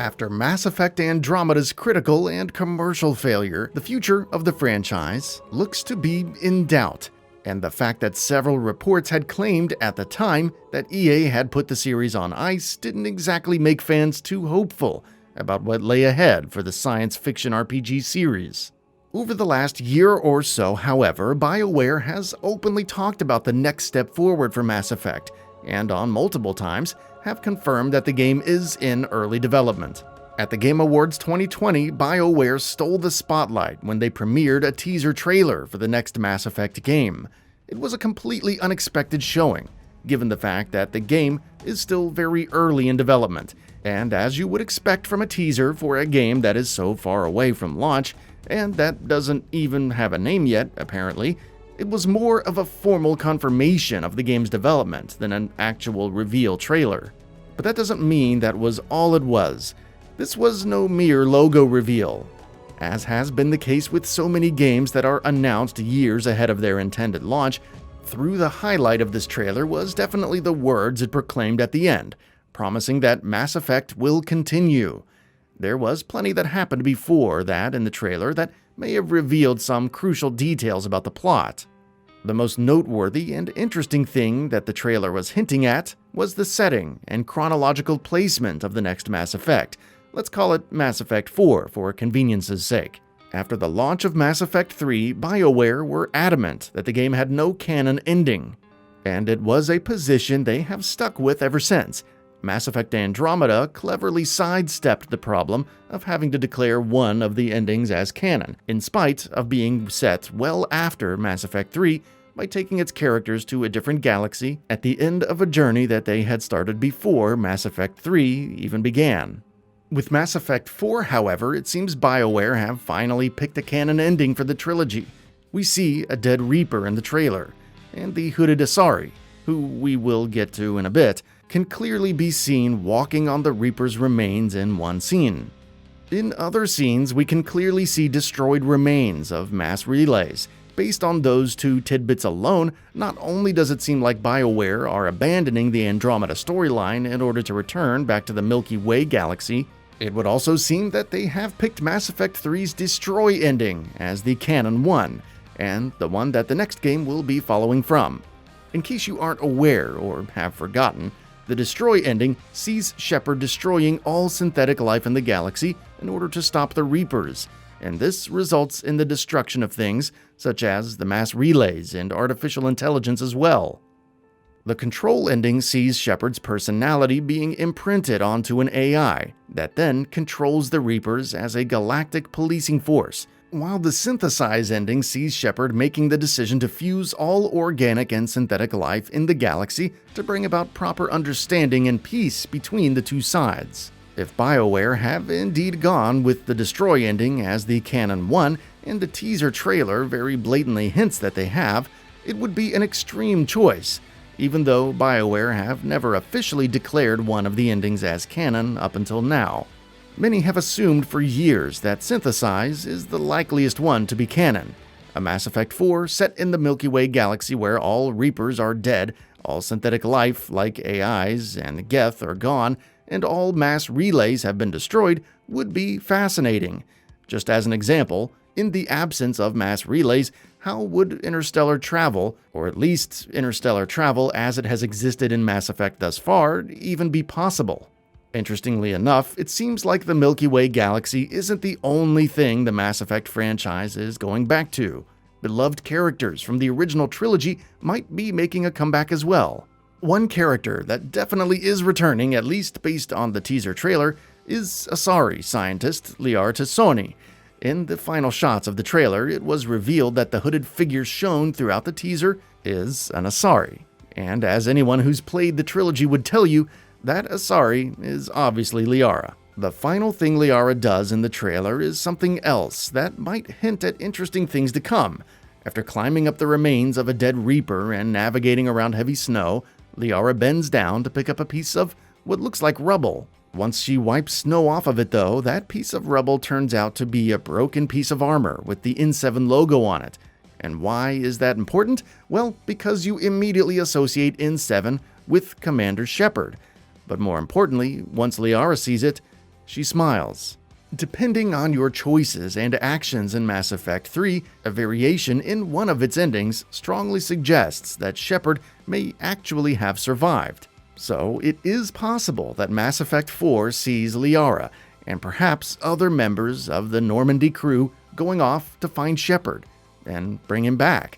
After Mass Effect Andromeda's critical and commercial failure, the future of the franchise looks to be in doubt, and the fact that several reports had claimed at the time that EA had put the series on ice didn't exactly make fans too hopeful about what lay ahead for the science fiction RPG series. Over the last year or so, however, BioWare has openly talked about the next step forward for Mass Effect, and on multiple times have confirmed that the game is in early development. At the Game Awards 2020, BioWare stole the spotlight when they premiered a teaser trailer for the next Mass Effect game. It was a completely unexpected showing, given the fact that the game is still very early in development, and as you would expect from a teaser for a game that is so far away from launch, and that doesn't even have a name yet, apparently, it was more of a formal confirmation of the game's development than an actual reveal trailer. But that doesn't mean that was all it was. This was no mere logo reveal. As has been the case with so many games that are announced years ahead of their intended launch, through the highlight of this trailer was definitely the words it proclaimed at the end, promising that Mass Effect will continue. There was plenty that happened before that in the trailer that may have revealed some crucial details about the plot. The most noteworthy and interesting thing that the trailer was hinting at was the setting and chronological placement of the next Mass Effect. Let's call it Mass Effect 4 for convenience's sake. After the launch of Mass Effect 3, BioWare were adamant that the game had no canon ending, and it was a position they have stuck with ever since. Mass Effect Andromeda cleverly sidestepped the problem of having to declare one of the endings as canon, in spite of being set well after Mass Effect 3 by taking its characters to a different galaxy at the end of a journey that they had started before Mass Effect 3 even began. With Mass Effect 4, however, it seems BioWare have finally picked a canon ending for the trilogy. We see a dead Reaper in the trailer, and the hooded Asari, who we will get to in a bit, can clearly be seen walking on the Reaper's remains in one scene. In other scenes, we can clearly see destroyed remains of mass relays. Based on those two tidbits alone, not only does it seem like BioWare are abandoning the Andromeda storyline in order to return back to the Milky Way galaxy, it would also seem that they have picked Mass Effect 3's Destroy ending as the canon one, and the one that the next game will be following from. In case you aren't aware or have forgotten, the Destroy ending sees Shepard destroying all synthetic life in the galaxy in order to stop the Reapers, and this results in the destruction of things such as the mass relays and artificial intelligence as well. The Control ending sees Shepard's personality being imprinted onto an AI that then controls the Reapers as a galactic policing force, while the Synthesize ending sees Shepard making the decision to fuse all organic and synthetic life in the galaxy to bring about proper understanding and peace between the two sides. If BioWare have indeed gone with the Destroy ending as the canon one, and the teaser trailer very blatantly hints that they have, it would be an extreme choice, even though BioWare have never officially declared one of the endings as canon up until now. Many have assumed for years that Synthesize is the likeliest one to be canon. A Mass Effect 4 set in the Milky Way galaxy where all Reapers are dead, all synthetic life like AIs and Geth are gone, and all mass relays have been destroyed would be fascinating. Just as an example, in the absence of mass relays, how would interstellar travel, or at least interstellar travel as it has existed in Mass Effect thus far, even be possible? Interestingly enough, it seems like the Milky Way galaxy isn't the only thing the Mass Effect franchise is going back to. Beloved characters from the original trilogy might be making a comeback as well. One character that definitely is returning, at least based on the teaser trailer, is Asari scientist Liara T'Soni. In the final shots of the trailer, it was revealed that the hooded figure shown throughout the teaser is an Asari. And as anyone who's played the trilogy would tell you, that Asari is obviously Liara. The final thing Liara does in the trailer is something else that might hint at interesting things to come. After climbing up the remains of a dead Reaper and navigating around heavy snow, Liara bends down to pick up a piece of what looks like rubble. Once she wipes snow off of it though, that piece of rubble turns out to be a broken piece of armor with the N7 logo on it. And why is that important? Well, because you immediately associate N7 with Commander Shepard. But more importantly, once Liara sees it, She smiles. Depending on your choices and actions in Mass Effect 3, a variation in one of its endings strongly suggests that Shepard may actually have survived. So it is possible that Mass Effect 4 sees Liara and perhaps other members of the Normandy crew going off to find Shepard and bring him back,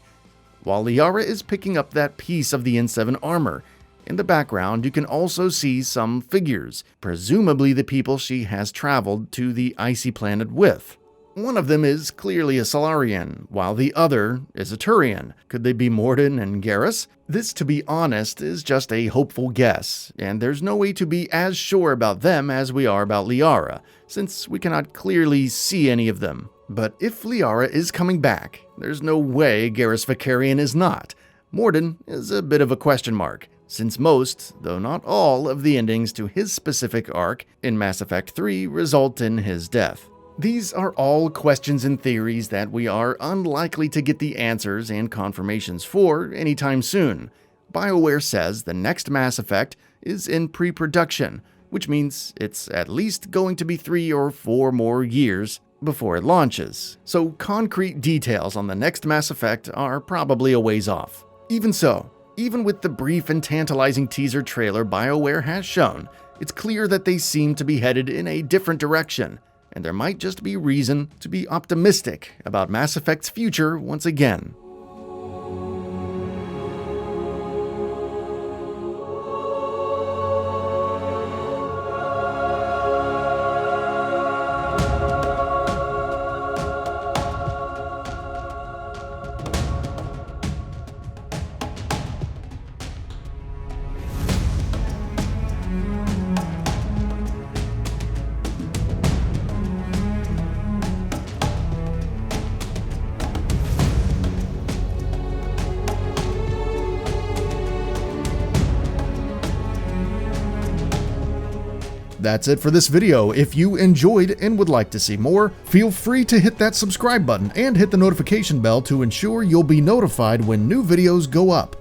while Liara is picking up that piece of the N7 armor. In the background, you can also see some figures, presumably the people she has traveled to the icy planet with. One of them is clearly a Solarian, while the other is a Turian. Could they be Mordin and Garrus? This, to be honest, is just a hopeful guess, and there's no way to be as sure about them as we are about Liara, since we cannot clearly see any of them. But if Liara is coming back, there's no way Garrus Vakarian is not. Mordin is a bit of a question mark, since most, though not all, of the endings to his specific arc in Mass Effect 3 result in his death. These are all questions and theories that we are unlikely to get the answers and confirmations for anytime soon. BioWare says the next Mass Effect is in pre-production, which means it's at least going to be 3 or 4 more years before it launches. So concrete details on the next Mass Effect are probably a ways off. Even so, even with the brief and tantalizing teaser trailer BioWare has shown, it's clear that they seem to be headed in a different direction, and there might just be reason to be optimistic about Mass Effect's future once again. That's it for this video. If you enjoyed and would like to see more, feel free to hit that subscribe button and hit the notification bell to ensure you'll be notified when new videos go up.